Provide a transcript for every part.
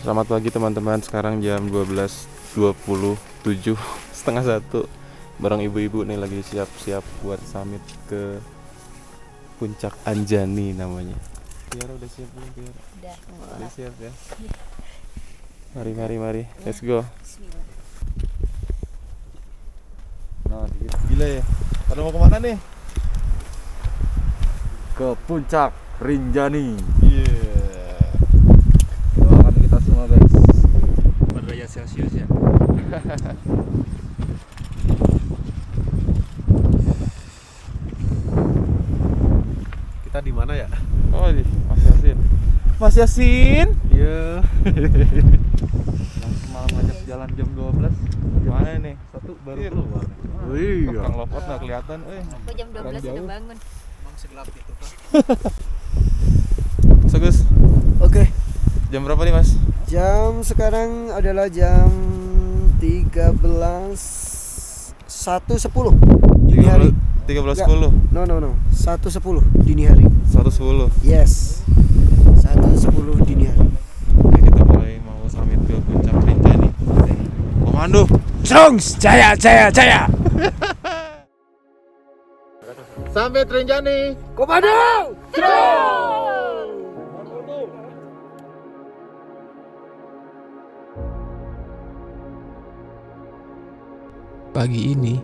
Selamat pagi teman-teman, sekarang jam 12.27, setengah 1. Bareng ibu-ibu nih lagi siap-siap buat summit ke Puncak Anjani namanya. Tiara udah siap belum Tiara? Udah siap ya? Mari, let's go. Nah, gila ya. Pada mau kemana nih? Ke Puncak Rinjani. Yeah. Doakan kita semua guys. Berdaya Celcius ya. Kita di mana ya? Oh, di Mas Yasin. Mas Yasin? Iya. Yang semalam ngajak jalan jam 12. Gimana nih? Satu baru Iya. keluar. Iya. Kang Lovot nggak kelihatan, Aku jam 12 jauh. udah bangun. Emang segelap itu Pak. So Gus, Oke, jam berapa nih Mas? jam sekarang adalah jam 13.110 dini hari. 13.10. No, 1.10 dini hari. 110. Yes, 1.10 dini hari. Oke, kita mulai mau summit ke Puncak Rinjani. Komando. Songs, jaya. Sampai Rinjani. Komando! Pagi ini,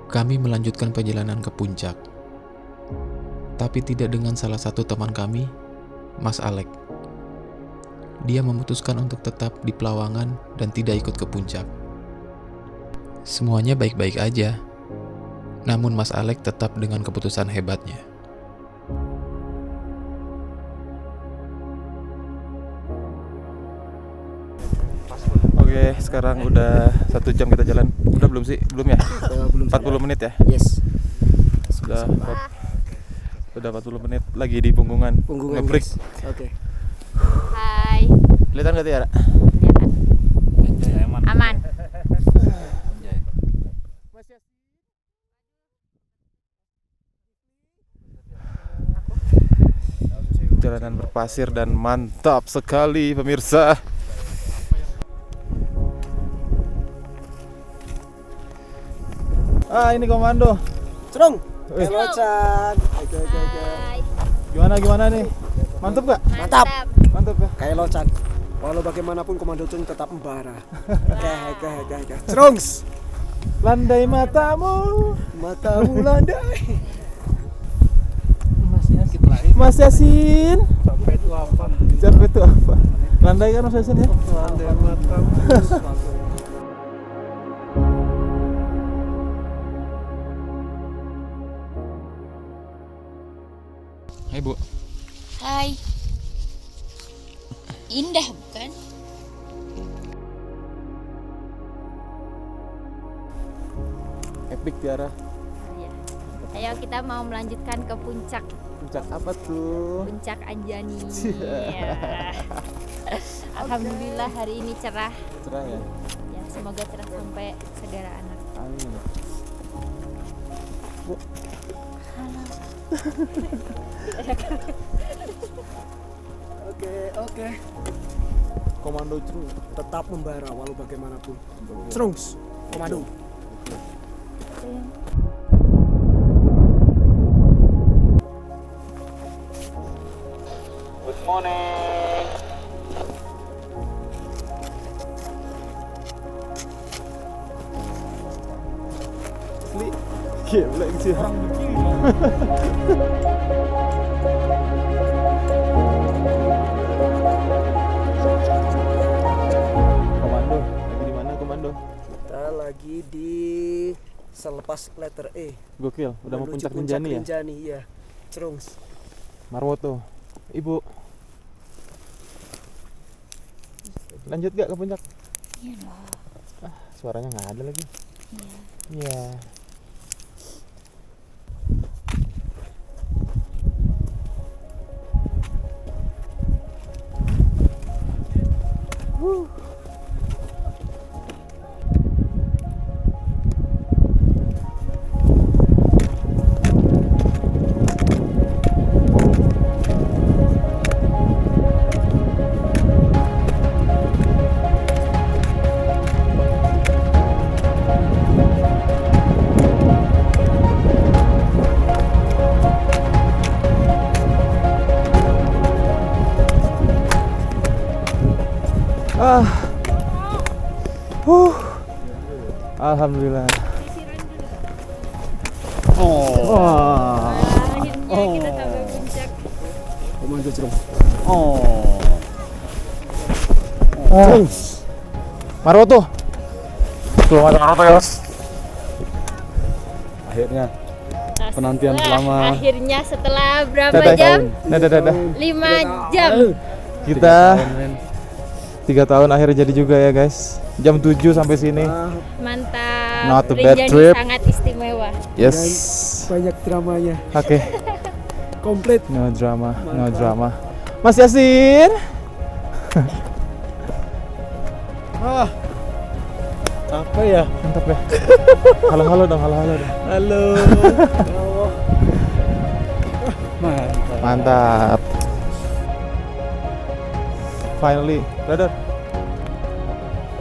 kami melanjutkan perjalanan ke puncak. Tapi tidak dengan salah satu teman kami, Mas Alek. Dia memutuskan untuk tetap di Pelawangan dan tidak ikut ke puncak. Semuanya baik-baik aja. Namun Mas Alek tetap dengan keputusan hebatnya. Oke, sekarang udah 1 jam kita jalan. Udah belum sih? Belum ya? Belum. 40 menit ya? Yes. Udah 40 menit lagi di punggungan. Punggungan. Nge-break. Guys. Oke. Hai. Kelihatan gak Tiara? Kelihatan. Aman. Jalanan berpasir dan mantap sekali pemirsa. Ah, ini komando. Cerong. Wih. Halo Chan. Oke. Hai. Gimana nih? Mantap gak? Mantap. Mantap ya? Kayak lo Chan. Walau bagaimanapun Komando Cun tetap membara. Oke. Cerongs. Landai matamu. Matamu landai. Mas Yasin. Sampai itu apa? Capek itu apa? Landai kan Mas Yasin ya? Landai matamu. Hai Bu. Hai. Indah bukan? Epic Tiara. Iya. Ayo kita mau melanjutkan ke puncak Puncak apa tuh? Puncak Anjani. Iya. Alhamdulillah hari ini cerah. Cerah ya? Ya, semoga cerah sampai segala anak. Amin. Bu, Oke. komando Cru. Tetap membara walau bagaimanapun. Cerongs. Komando. Good morning. Asli. Gila sih. Orang begini. Komando, lagi di mana komando? Kita lagi di selepas letter E. Gokil, udah mau Menuju Puncak Rinjani ya? Rinjani, iya. Cerongs. Marwoto. Ibu. Lanjut gak ke puncak? Iya loh. Suaranya nggak ada lagi. Iya. Alhamdulillah. Wah, akhirnya kita sampai puncak. Komando Cerong. Maroto. Selamat Maroto ya. Akhirnya penantian selama Akhirnya setelah berapa Dadah. jam? Dadah. 5 jam. Kita 3 tahun akhirnya jadi juga ya guys. Jam 7 sampai sini. Mantap. Not a bad Rinjani trip. sangat istimewa. Yes. Banyak dramanya. Oke. Komplit. No drama. Mas Yasin. Apa ya? Mantap ya. Halo dong. Halo. Mantap. Finally, brother.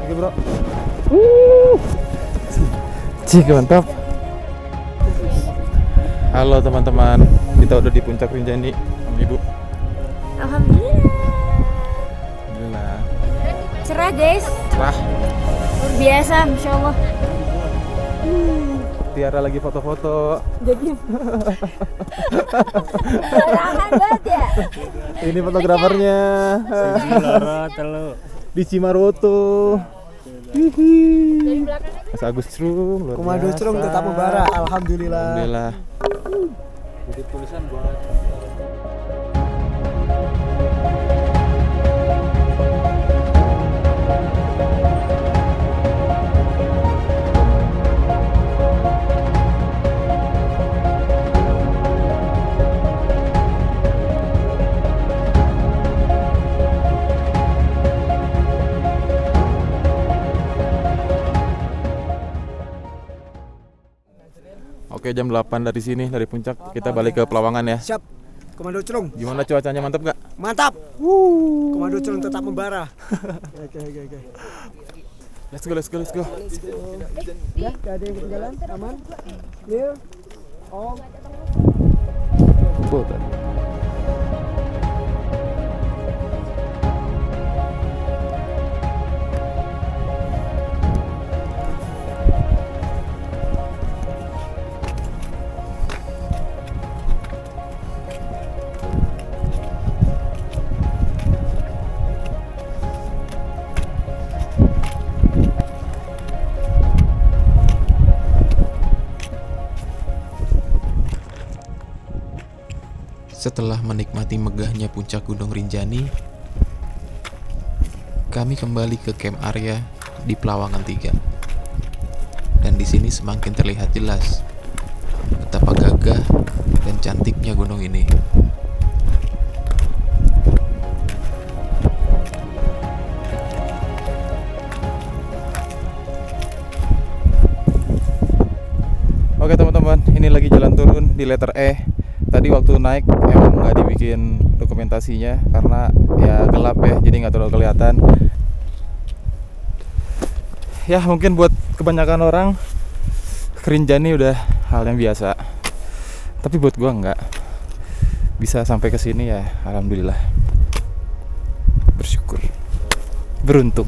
Oke, bro. Cik, mantap. Halo teman-teman, kita udah di puncak Rinjani, Om Ibu. Alhamdulillah. Alhamdulillah. Cerah guys. Cerah. Luar biasa, Masya Allah. Tiara lagi foto-foto. Barangan banget ya. Ini fotografernya. Di Cimaroto. Dari belakang Mas Agus Trung, luar Komando biasa. Cerong tetap membara. Alhamdulillah. Alhamdulillah. titip tulisan buat Oke, jam 8 dari sini, dari puncak kita balik ke Pelawangan ya. Siap. Komando Cerong. Gimana cuacanya, mantap gak? Mantap. Komando Cerong tetap membara. Oke. Let's go. Ya, gak ada yang ketinggalan. Aman. Clear. All. Betul. Setelah menikmati megahnya puncak Gunung Rinjani, kami kembali ke camp area di Pelawangan 3. Dan di sini semakin terlihat jelas betapa gagah dan cantiknya gunung ini. Oke teman-teman, ini lagi jalan turun di letter E. Tadi waktu naik emang nggak dibikin dokumentasinya karena ya gelap ya, jadi nggak terlalu kelihatan. Ya mungkin buat kebanyakan orang Rinjani udah hal yang biasa, tapi buat gua nggak. Bisa sampai ke sini ya alhamdulillah, bersyukur, beruntung.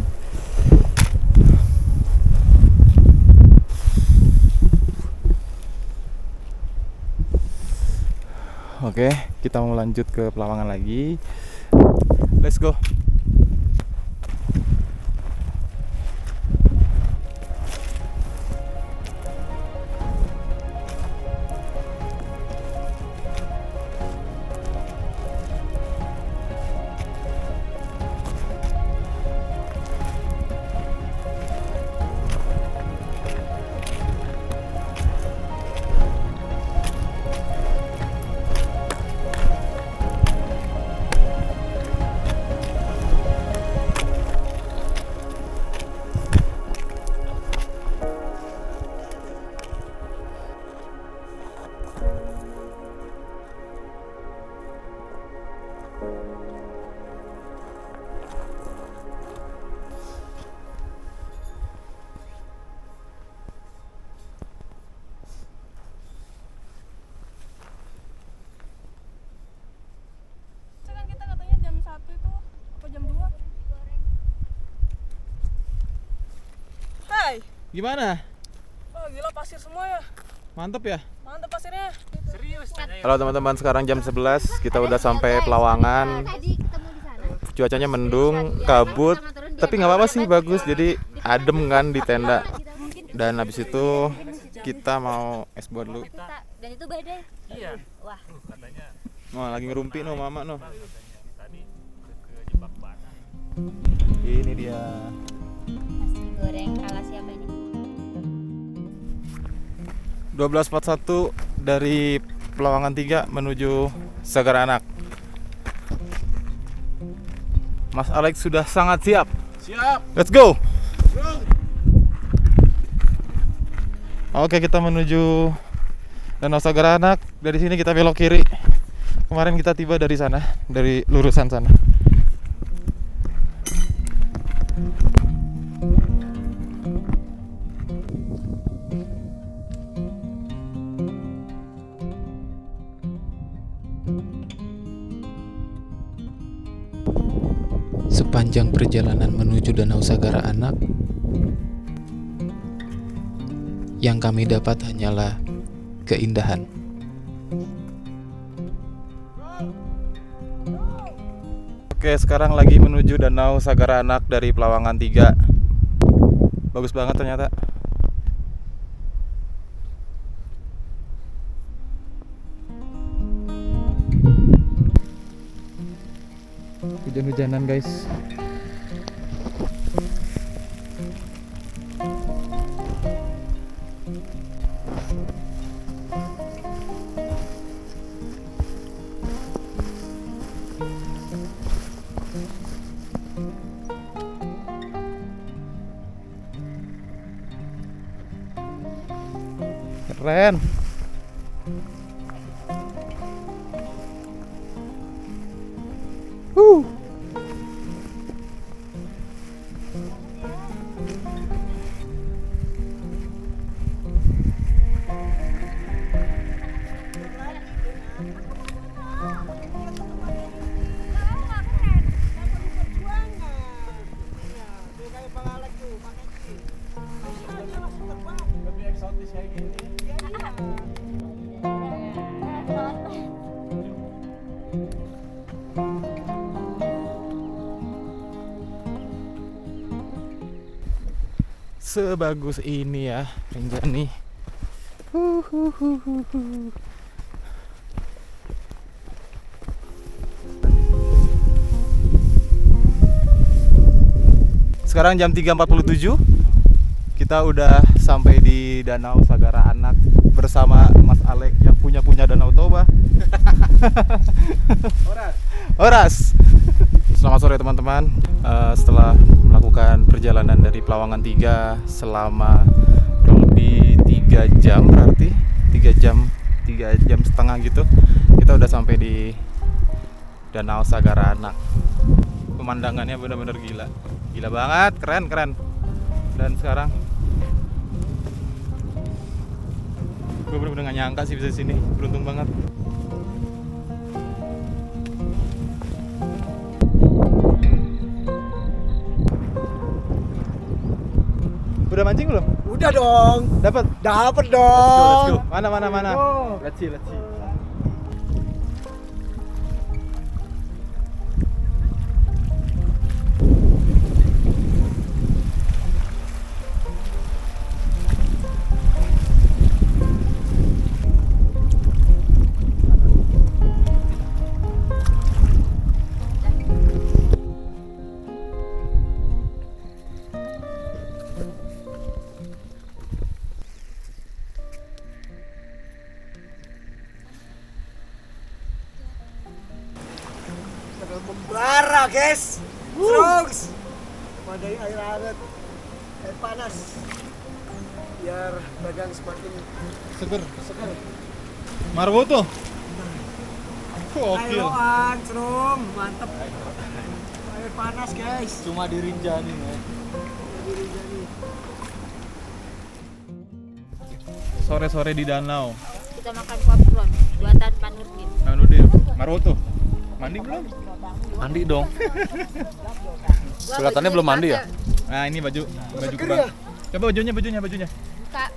Oke, kita mau lanjut ke Pelawangan lagi. Let's go. Kan kita katanya jam 1 itu apa jam 2? Hai, Gimana? gila pasir semua ya. Mantep ya? Mantap pasirnya. Halo teman-teman, sekarang jam 11 kita udah sampai Pelawangan. Tadi ketemu di sana. Cuacanya mendung, kabut, tapi nggak apa-apa sih, bagus. Jadi adem kan di tenda. Dan habis itu kita mau es buah dulu. Dan itu badai. Iya. Wah. Wah, lagi ngerumpi no mama no. Ini dia. Nasi goreng ala siapa ini? 12.41 dari Pelawangan 3 menuju Sagaranak. Mas Alex sudah sangat siap. Siap. Let's go. Oke, kita menuju Danau Sagaranak. Dari sini kita belok kiri. Kemarin kita tiba dari sana, dari lurusan sana. Sepanjang perjalanan menuju Danau Sagaranak, yang kami dapat hanyalah keindahan. Oke, sekarang lagi menuju Danau Sagaranak dari Pelawangan 3. Bagus banget ternyata. Hujan-hujanan guys. Keren. Lebih eksotis kayak gini. Sebagus ini ya Rinjani. Sekarang jam 3.47. Kita udah sampai di Danau Sagaranak bersama Mas Alex yang punya Danau Toba. Oras. Selamat sore teman-teman. Setelah melakukan perjalanan dari Pelawangan 3 selama kurang lebih 3 jam, berarti 3 jam setengah gitu, kita udah sampai di Danau Sagaranak. Pemandangannya benar-benar gila banget, keren. Dan sekarang gue bener-bener gak nyangka sih bisa sini, beruntung banget. Udah mancing belum? Udah dong. Dapat? Dapat Let's dong. go. Mana? Oh. Let's see. Membara guys. Terus. Padai air hangat. Air panas. Biar badan semakin Seger. segar. Marwo tuh. Gokil. Ayoan, Crum. Mantep. Air panas guys. Cuma di Rinjani ya. Sore-sore di danau. Kita makan popcorn buatan Pak Nurdin. Nudin. Marwo tuh. Mandi belum? Mandi dong. Gua Kelihatannya baju belum mandi ya? dipakai. Nah, ini baju Seger kebang. ya? Coba bajunya. Kak,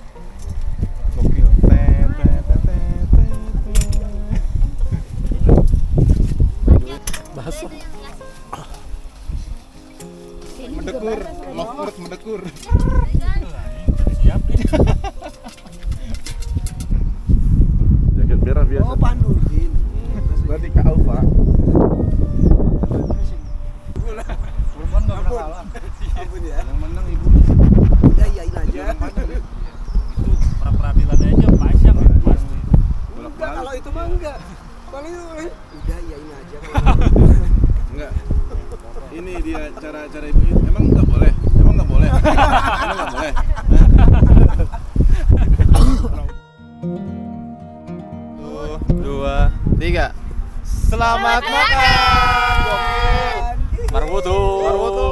Selamat makan. Marwoto. Marwoto.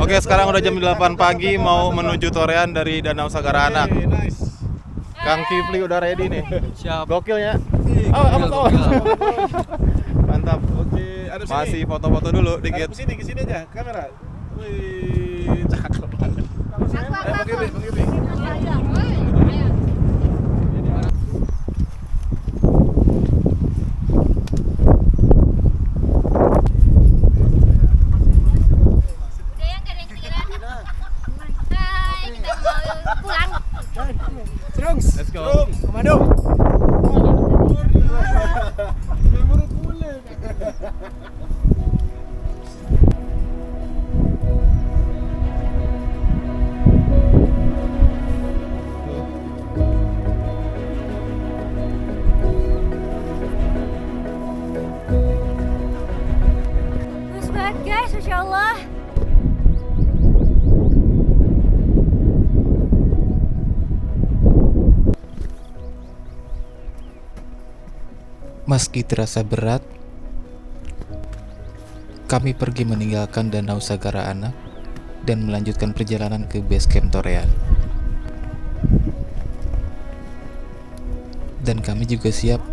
Oke, sekarang udah jam 8 pagi mau menuju Torean dari Danau Sagara Anak. Kang Kifli udah ready nih. Siap. Gokil ya. Gokil. Mantap. Oke, ada sini. Masih foto-foto dulu dikit. Ke sini aja kamera. Wih, cakep banget. Bang Kifli. Hai, kita mau pulang. Cerungs. Let's go. Komando. Bagus banget guys, Masya Allah. Meski terasa berat, kami pergi meninggalkan Danau Sagara Anak dan melanjutkan perjalanan ke base camp Torean. Dan kami juga siap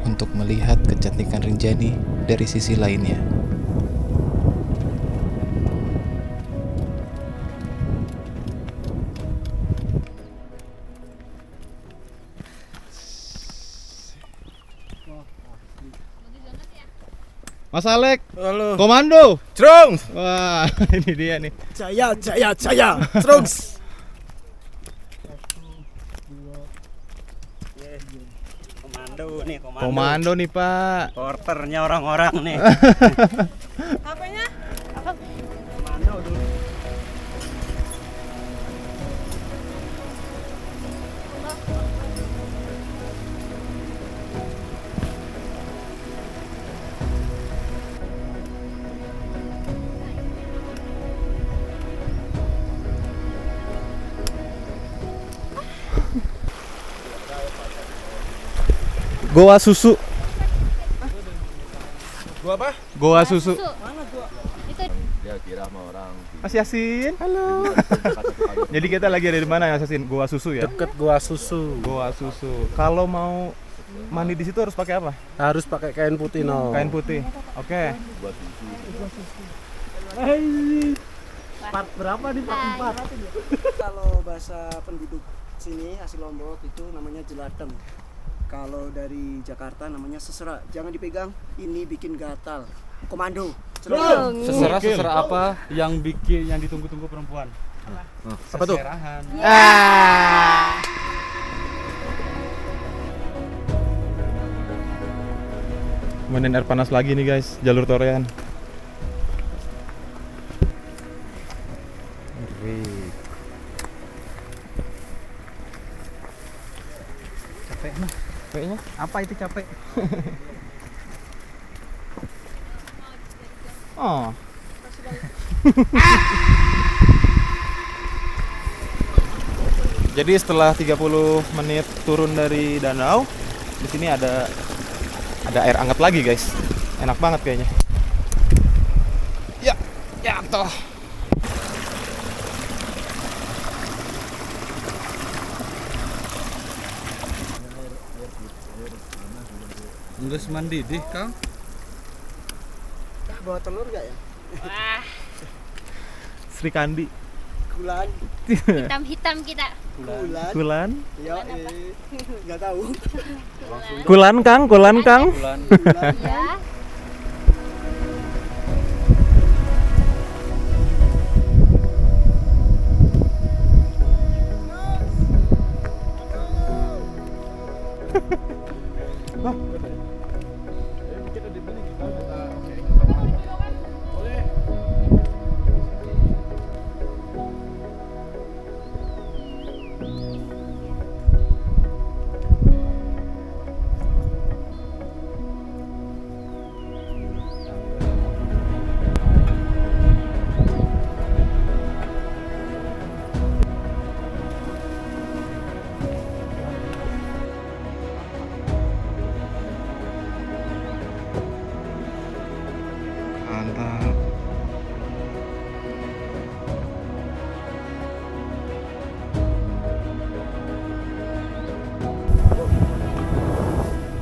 untuk melihat kecantikan Rinjani dari sisi lainnya. Mas Alek, Halo. komando. Cerungs. Wah, ini dia nih. Jaya. Cerungs. Komando nih, Komando nih, Pak. Porternya orang-orang nih. HP-nya? Komando dulu. Goa susu. Gua apa? Goa susu. Itu Mas Yasin. Halo. Jadi kita lagi ada di mana ya, Yasin? Goa susu ya? Deket gua susu. Goa susu. Kalau mau mandi di situ harus pakai apa? Harus pakai kain putih no. Kain putih. Oke. Part berapa nih? Part 4. Kalau bahasa penduduk sini asli Lombok itu namanya jelateng. Kalau dari Jakarta namanya sesera. Jangan dipegang, ini bikin gatal. Komando. Cerungs. Sesera apa yang bikin yang ditunggu-tunggu perempuan? Apa tuh? Seserahan. Mainin air panas lagi nih guys, jalur Torean. Capek mah. Kayaknya Apa itu capek? oh. Jadi setelah 30 menit turun dari danau, di sini ada air hangat lagi guys. Enak banget kayaknya. Ya, jatuh. Nggak mandi deh, Kang. Bawa telur nggak ya? Sri Kandi. Gulan. hitam-hitam kita. Gulan. Kulan. Ya, nggak tahu. Kulan Kang, kulan Kang. Bulan. Gulan. Ya.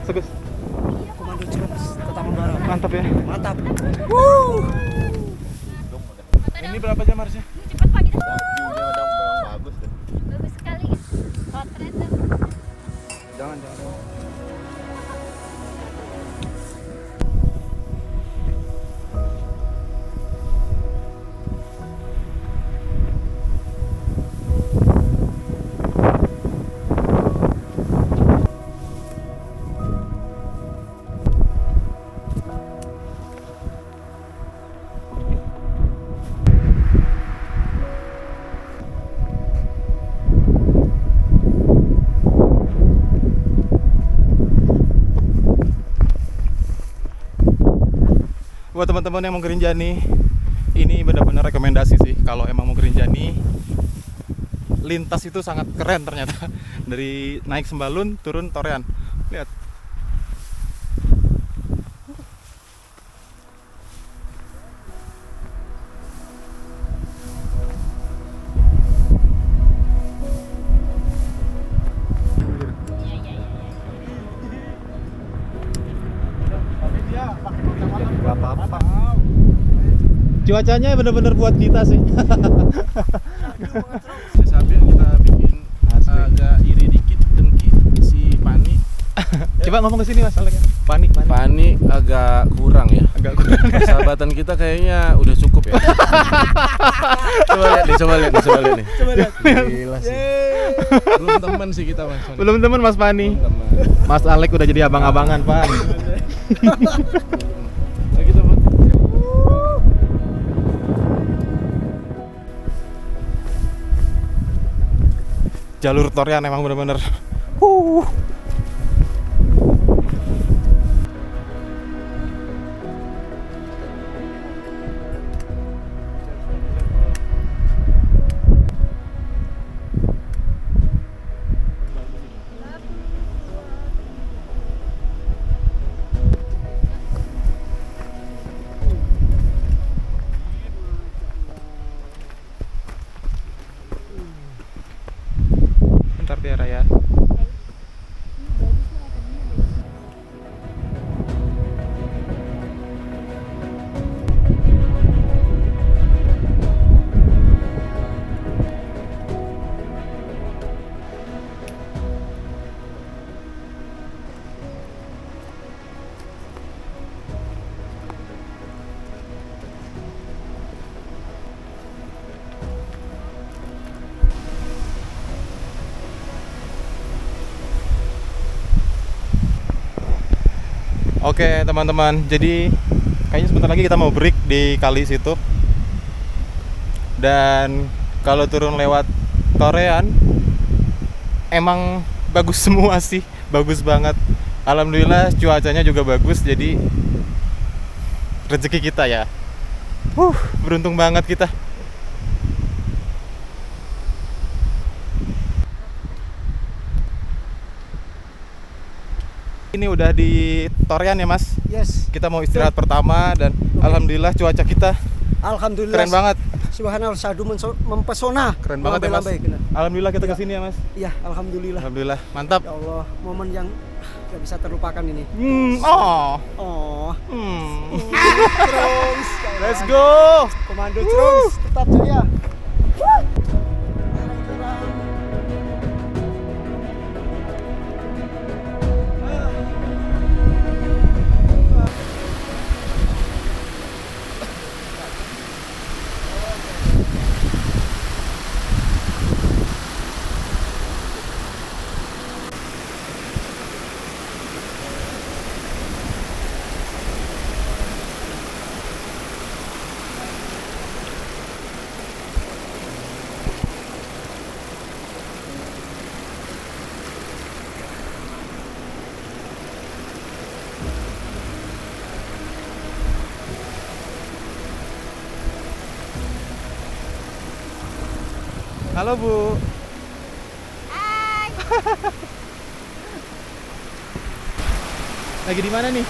Segus. Komando Ceroms tetap membara. Mantap ya. Mantap. Ini berapa jam harusnya? Cepat Pak kita. Bagus deh. Bagus sekali. Potret tuh. Jangan. Buat teman-teman yang mau ke Rinjani, ini benar-benar rekomendasi sih. Kalau emang mau ke Rinjani, lintas itu sangat keren ternyata. Dari naik Sembalun turun Torean. Lihat. Gak apa-apa. Cuacanya bener-bener buat kita sih. Sesabi yang kita bikin agak iri dikit dengki si Pani. Coba ngomong ke sini Mas Alek. Panik. Pani agak kurang ya. Agak kurang. Persahabatan kita kayaknya udah cukup ya. Coba lihat nih. Gila sih. Belum teman sih kita Mas. Belum teman Mas Pani. Belum teman. Mas Alek udah jadi abang-abangan, Pan. Ayo kita Bang. Jalur Torean emang bener-bener. Bentar Tiara ya. Oke teman-teman, jadi kayaknya sebentar lagi kita mau break di kali situ. Dan kalau turun lewat Torean emang bagus semua sih, bagus banget. Alhamdulillah cuacanya juga bagus, jadi rezeki kita ya. Beruntung banget kita. Ini udah di Torean ya Mas? Yes. Kita mau istirahat pertama dan alhamdulillah cuaca kita Alhamdulillah. keren banget. Subhanallah, syahdu mempesona. Keren banget ya Mas. Melambai-lambai, kena. Alhamdulillah kita Ya. kesini ya Mas. Iya, alhamdulillah. Alhamdulillah, mantap. Ya Allah, momen yang gak bisa terlupakan ini. Oh. Oh. Terus. Let's go. Komando Ceroms tetap jaya. Halo Bu. Hai. Lagi di mana nih?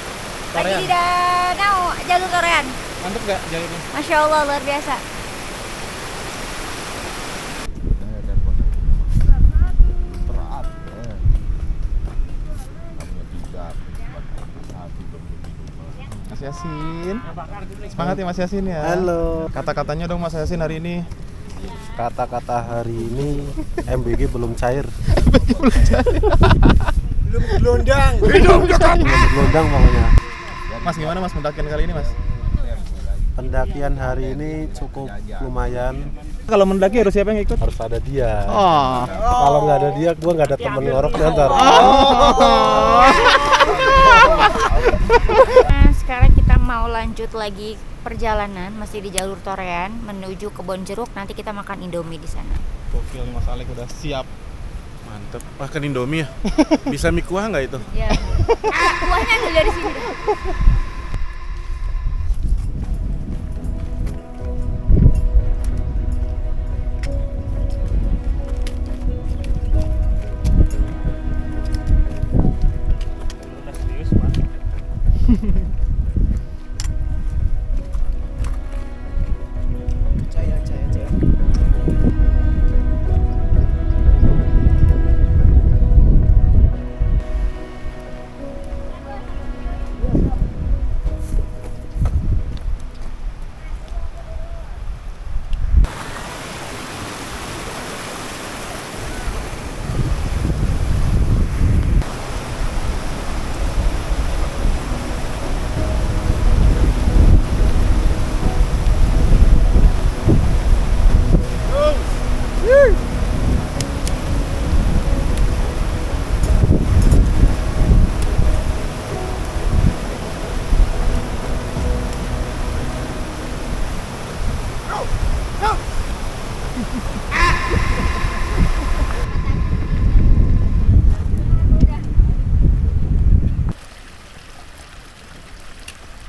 Lagi di danau jalur Torean. Mantep gak jalurnya? Masya Allah luar biasa. Berat. Namanya 3 Mas Yasin. Semangat ya Mas Yasin ya. Halo. Kata-katanya dong Mas Yasin hari ini. Kata-kata hari ini MBG belum cair. Belum gelondang. Belum bergelondang pokoknya. Mas gimana Mas pendakian kali ini Mas? Pendakian hari ini cukup lumayan. Kalau mendaki harus siapa yang ikut? Harus ada dia. Oh. Kalau nggak ada dia, gua nggak ada temen ngorok ntar. Nah, sekarang kita mau lanjut lagi perjalanan, masih di jalur Torean menuju Kebon Jeruk. Nanti kita makan Indomie di sana. Gokil Mas Alek udah siap. Mantep. Makan Indomie ya? Bisa mie kuah nggak itu? Ya. Kuahnya ambil dari sini. Udah serius, Mas. Jaya.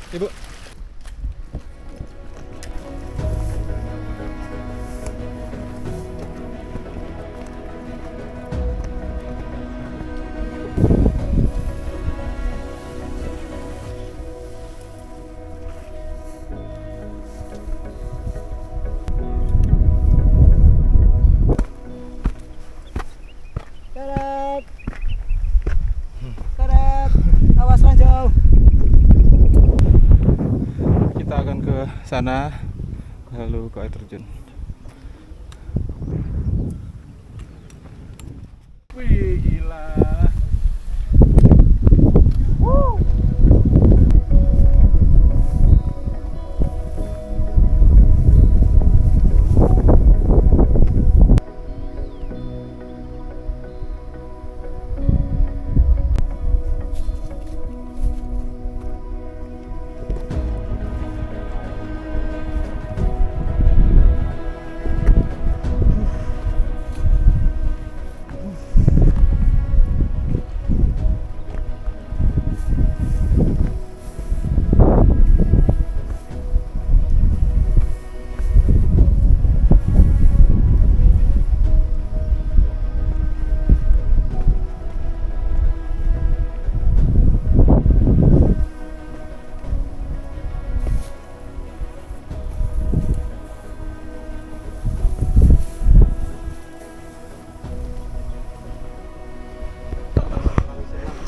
Ibu. Karat. Awas ranjau. Kita akan ke sana lalu ke air terjun. Wih, gila.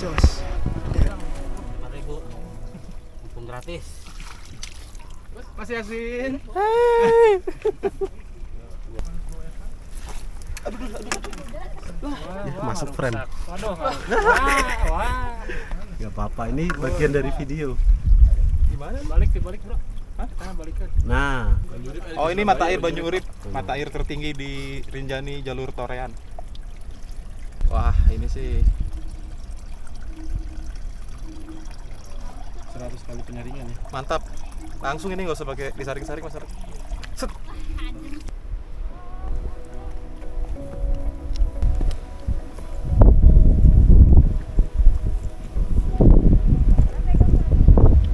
Jos. Mari Bu. Mumpung gratis. Mas Yasin. Masuk friend. Waduh. Wah. Gak apa-apa, ini bagian dari video. Dibalik, Bro. Kita balikan. Nah, Oh, ini mata air Banyu Urip, mata air tertinggi di Rinjani jalur Torean. Wah, ini sih 100 kali penyaringan ya. mantap. Langsung ini nggak usah pakai disaring-saring Mas. Set.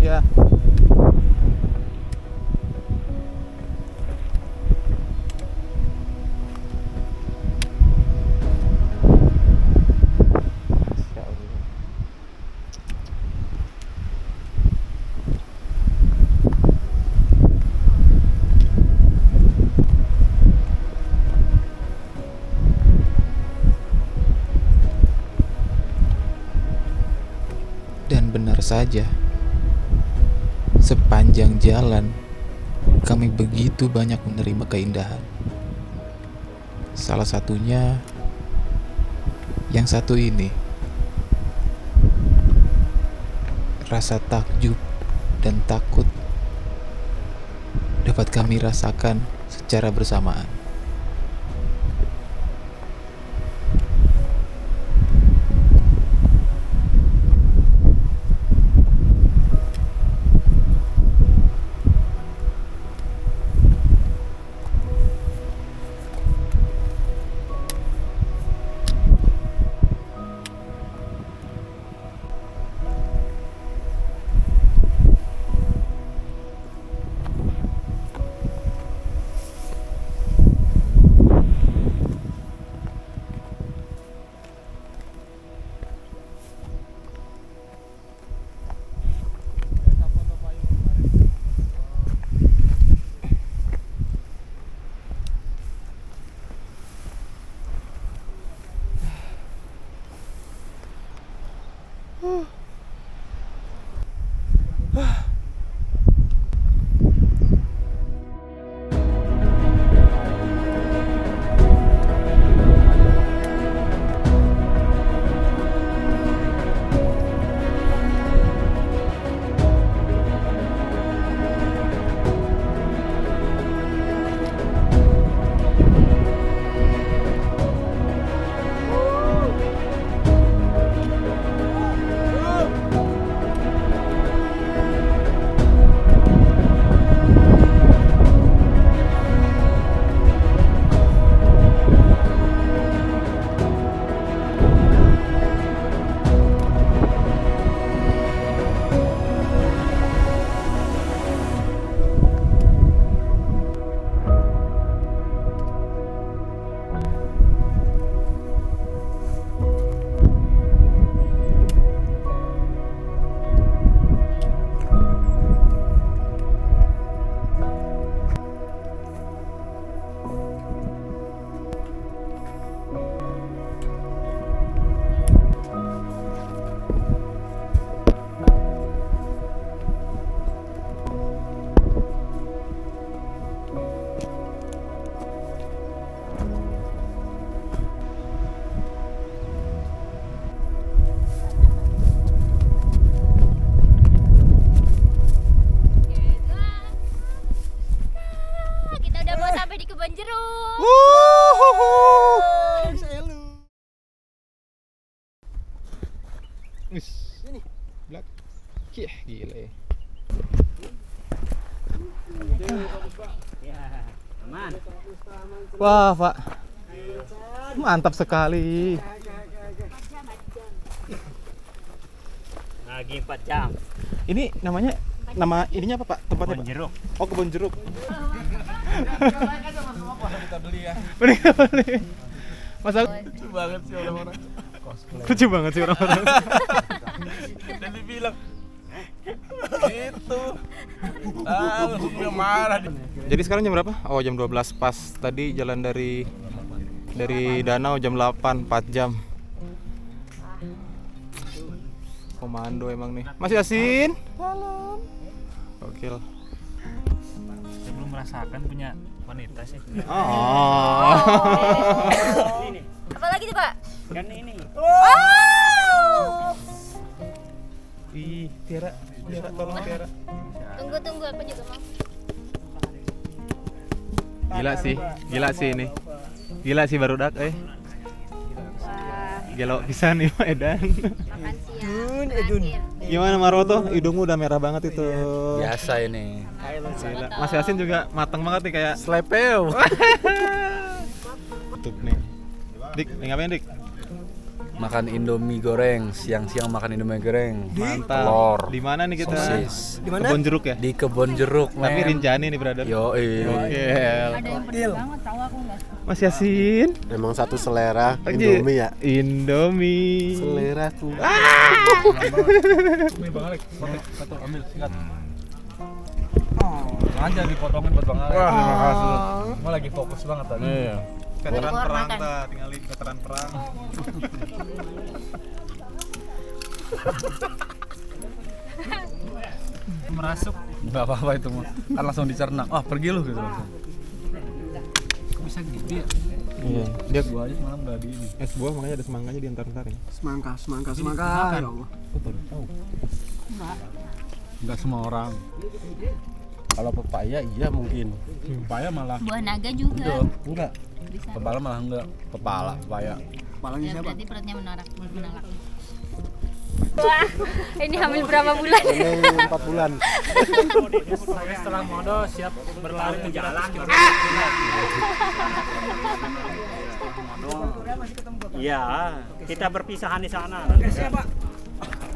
Ya. Dan benar saja, Sepanjang jalan, kami begitu banyak menerima keindahan. Salah satunya yang satu ini. Rasa takjub dan takut dapat kami rasakan secara bersamaan. Kita udah mau sampai di kebun jeruk. Ini Black. Gila ya. Aman. Wah, Pak. Mantap sekali. Lagi 4 jam. Ini namanya ininya apa, Pak? Tempatnya, Kebun Pak? jeruk. Oh, kebun jeruk. Kita beli ya. Mending kita beli. Masa Lucu banget sih orang-orang. lucu banget sih orang-orang. Dan dibilang itu. Langsung dia marah. Jadi sekarang jam berapa? Oh, jam 12 pas. Tadi jalan dari danau jam 8, 4 jam. Komando emang nih. Mas Yasin. Salam. Gokil. Saya belum merasakan punya wanita sih. Oh. Ini Apa lagi tuh, Pak? kan ini. Ih, Tiara, tolong Tiara. Tunggu, aku juga mau. Gila sih ini. Gila sih barudak, Wah, Gelo bisa nih Pak Edan. makan siang. Terakhir. Gimana Maroto? Hidungmu udah merah banget itu. Biasa ini. Gila. Mas Yasin juga mateng banget nih kayak Slepeo. tutup nih. Dik, ngapain Dik? Makan Indomie goreng, siang-siang makan Indomie goreng. Mantap. Telur. Di mana nih kita? Sosis. Di mana? Kebun jeruk ya? Di kebun jeruk, Tapi men. Rinjani nih, brother. Yo, Gokil. Ada yang pedes banget, tahu aku nggak? Mas Yasin. Emang satu selera Lagi. Indomie ya? Indomie. Seleraku. Satu ambil singkat. Aja dipotongin buat Bang Alex. Terima kasih. Gua lagi fokus banget tadi. Iya. Veteran Keluar perang makan. ta, tinggalin veteran perang. merasuk. Enggak apa-apa itu mah. Kan langsung dicerna. Ah, pergi lu gitu langsung. Kok bisa gede ya? Iya, dia Gua aja semalam udah di ini. es buah makanya ada semangkanya di antar-antar ya. Semangka. dimakan. Ya Allah. Kok baru tahu? Enggak semua orang. Kalau pepaya iya mungkin. Pepaya malah Buah naga juga. enggak. Bisa. Kepala malah enggak. Pepaya. Apalagi Ya, siapa? berarti perutnya menolak. Wah, ini hamil berapa bulan? 4 bulan. Saya setelah modo siap berlari ke jalan. Iya, kita berpisahan di sana.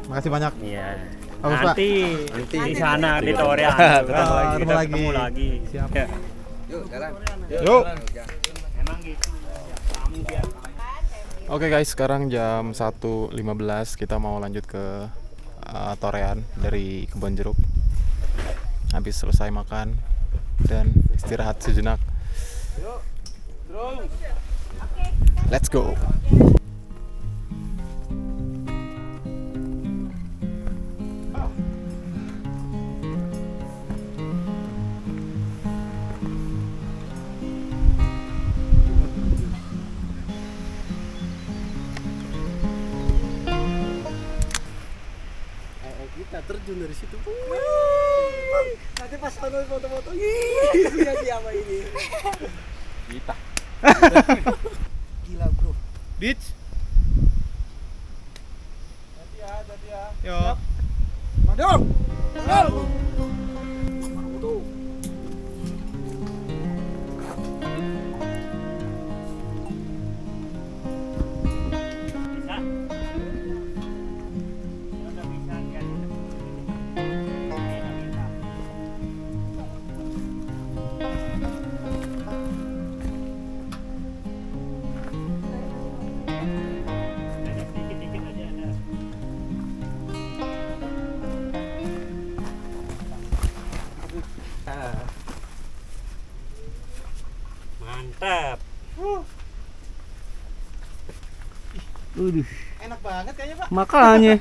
Makasih banyak. Iya. Bagus, Pak. Nanti di sana di Torean. Ketemu lagi. Ketemu lagi. Siap. Ya. Yuk. Emang gitu. Kamu biar Oke guys, sekarang jam 1.15 kita mau lanjut ke Torean dari Kebon Jeruk. Habis selesai makan dan istirahat sejenak. Let's go. Kita terjun dari situ. Nanti pas nonton foto-foto, punya siapa ini? Kita. Gila bro. Beach. Hati ya. Yo. Madong. bisa. Udah bisa kan. Dikit-dikit aja ada. Mantap. Enak banget kayaknya, Pak. Makanya.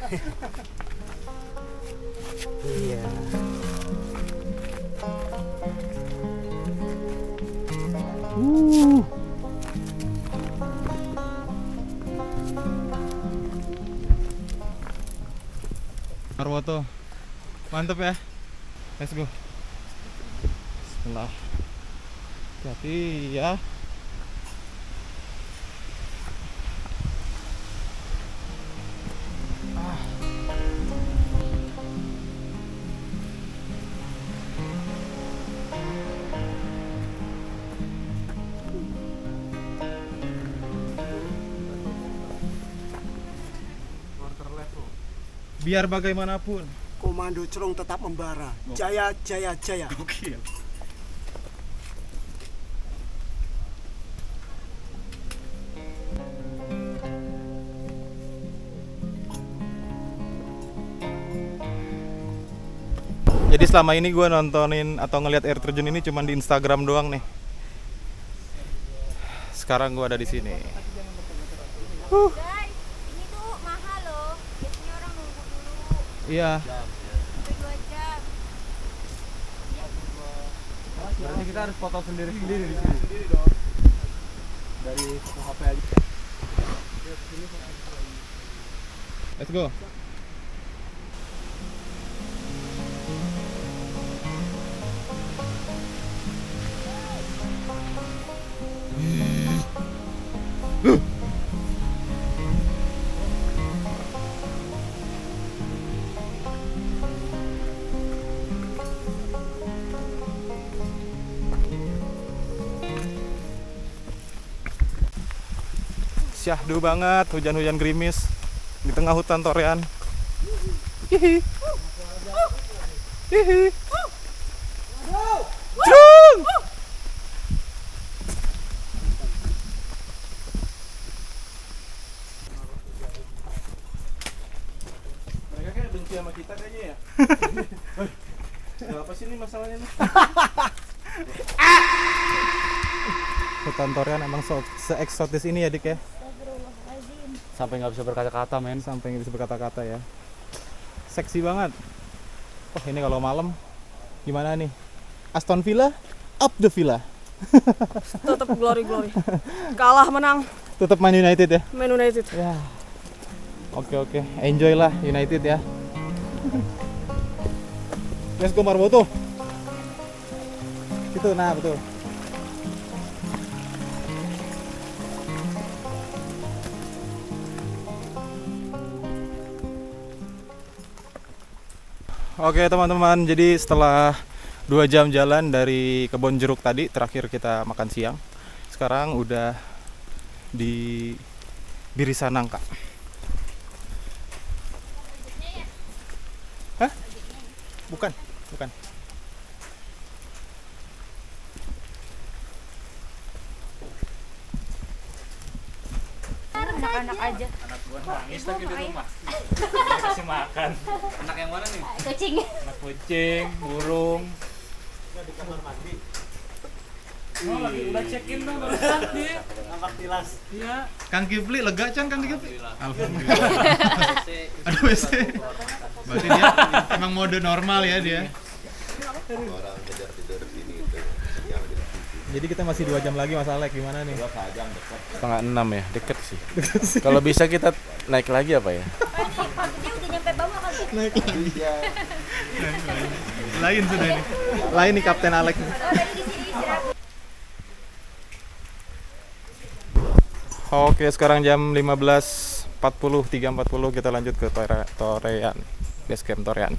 Iya. Marwoto. Mantep ya. Let's go. Bismillah. Hati ya. Biar bagaimanapun. Komando Cerong tetap membara. Jaya, jaya, jaya. Jadi selama ini gue nontonin atau ngelihat air terjun ini cuma di Instagram doang nih. Sekarang gue ada di sini. Guys, ini tuh mahal loh. Biasanya orang nunggu dulu Iya. sampai 2 jam. Berarti kita harus foto sendiri-sendiri di sini. Dari foto HP aja. Let's go. Syahdu banget, hujan-hujan gerimis di tengah hutan Torean. Hihi. Hihi. Cung. Mereka kayak benci sama kita kayaknya ya. Apa sih ini masalahnya nih? Hutan Torean emang se-eksotis ini ya Dik ya. Sampai nggak bisa berkata-kata, men. Sampai nggak bisa berkata-kata ya. Seksi banget. Oh ini kalau malam gimana nih? Aston Villa, up the Villa. Tetap glory. Kalah menang Tetap Man United ya. Man United. Ya. Oke. Enjoy lah United ya. Let's go Marboto. Itu nah betul. Oke teman-teman, jadi setelah 2 jam jalan dari kebun jeruk tadi, terakhir kita makan siang. Sekarang udah di Birisa Nangka. Hah? Bukan. Anak-anak aja. Anak gua nangis lagi di rumah. Kasih makan. Anak yang mana nih? Kucing. Anak kucing, burung. Di kamar mandi. Oh, lagi udah check-in dong barusan dia. Nampak tilas. Iya. Kang Kifli lega Chan, Kang Kifli. Alhamdulillah. Aduh WC. Berarti dia emang mode normal ya dia. Jadi kita masih 2 jam lagi Mas Alek, gimana nih? 5:30 ya, deket sih. Kalau bisa kita naik lagi apa ya? Dia udah nyampe bawah kali ya? Naik lagi. Lain sudah ini. Lain nih Kapten Alek. Oh, tadi di sini istirahat. Oke, sekarang jam 15.40, 3.40 kita lanjut ke Torean. Base Camp Torean.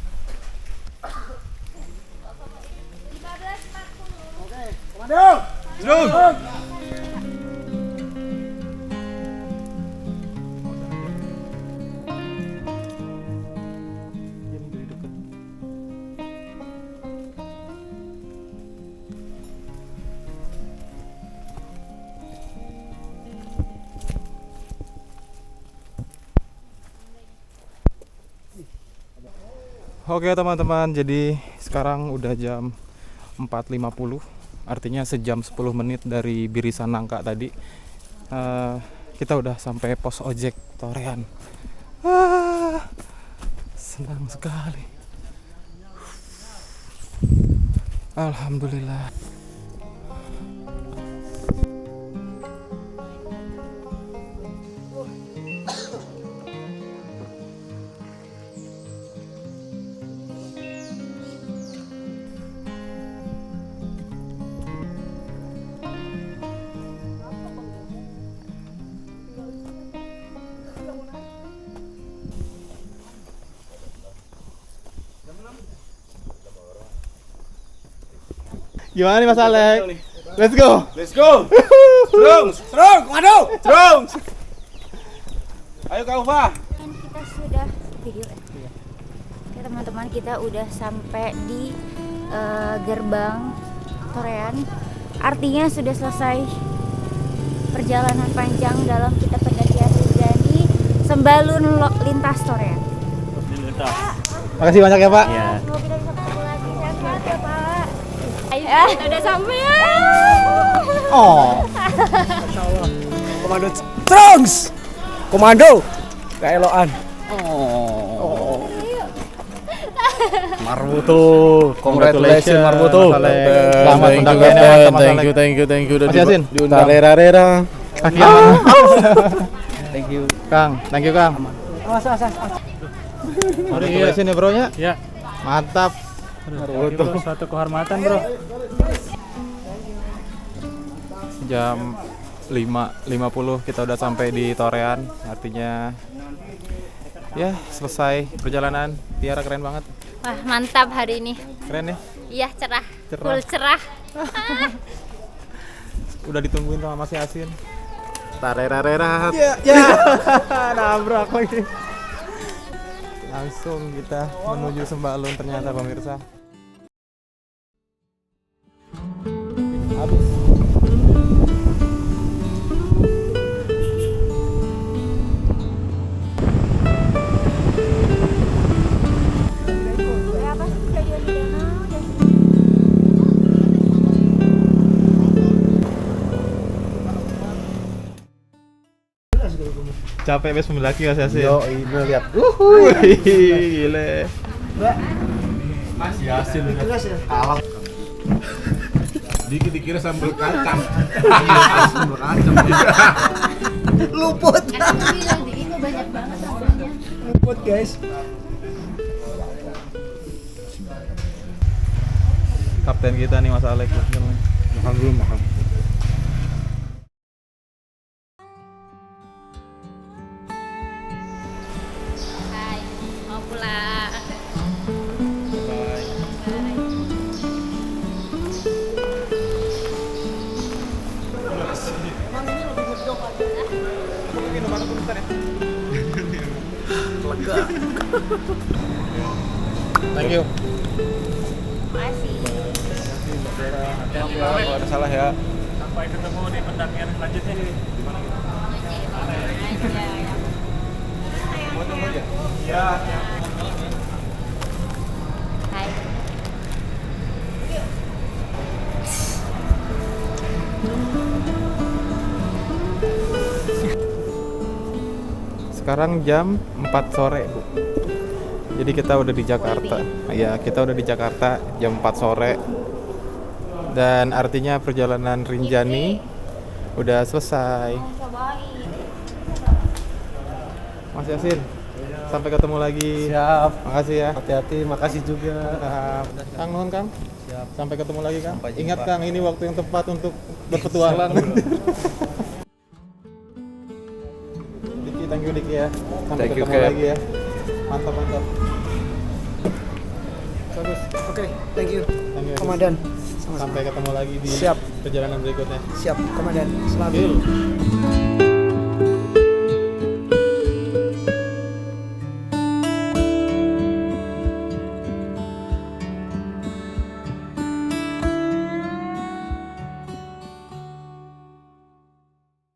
Oke teman-teman, jadi sekarang udah jam 4.50, artinya sejam 10 menit dari Birisa Nangka tadi. Kita udah sampai pos ojek Torean. Senang sekali. Alhamdulillah. Gimana nih Mas Alek? Let's go. Strong, komando. Ayo Kak Ufa. Kan kita sudah video ya. Oke teman-teman, kita udah sampai di gerbang Torean. Artinya sudah selesai perjalanan panjang dalam kita pendakian Rinjani Sembalun lintas Torean. Makasih banyak ya Pak. Iya. Semoga kita bisa ketemu lagi. Sehat ya Pak. Ayo, udah sampai ya. Oh. Komando Strongs. Komando. Keeloan. Marbuto, Congratulations, Marbuto. Selamat mendakiannya, Mas Alek. Thank you udah Mas Yasin. diundang. Rera. Kaki yang mana? Thank you. Kang, thank you Kang. Congratulations ya bro nya. Ya. Mantap. Itu suatu kehormatan, Bro. Jam 5.50 kita udah sampai di Torean, artinya ya selesai perjalanan. Tiara keren banget. Wah, mantap hari ini. Keren ya? Iya, cerah. Cerah. Full cerah. Udah ditungguin sama Mas Yasin. Tarera. Ya. Nabrak lagi. Langsung kita menuju Sembalun ternyata pemirsa. Habis. Berapa sih stadion di danau? Capek bes mendaki Mas Yasin. Yo, ini lihat. Gile. Si Yasin Keras ya. kalah. Dikit dikira sambal kacang. Sambal kacang. Luput. Aku bilang di itu banyak banget sambalnya. Luput guys. Kapten kita nih Mas Alek. Makan dulu makan. Hai, mau pulang. Thank you. Makasih. Kalau ada salah ya. Sampai ketemu di pendakian selanjutnya. Hai. Sekarang jam 4 sore, Bu. Jadi kita udah di Jakarta. Ya, kita udah di Jakarta jam 4 sore. Dan artinya perjalanan Rinjani udah selesai. Mas Yasin, sampai ketemu lagi. Siap. Makasih ya. Hati-hati, makasih juga. Kang Nuhun, Kang. Siap. Sampai ketemu lagi, Kang. Sampai jumpa. Ingat, Kang, ini waktu yang tepat untuk berpetualang. Diki, thank you Diki ya. Sampai Thank you, ketemu Cap. lagi ya. Mantap, mantap. Bagus. Oke, thank you. Thank you. Komandan. Sampai ketemu lagi di Siap. perjalanan berikutnya. Siap, Komandan. Selamat. Deal.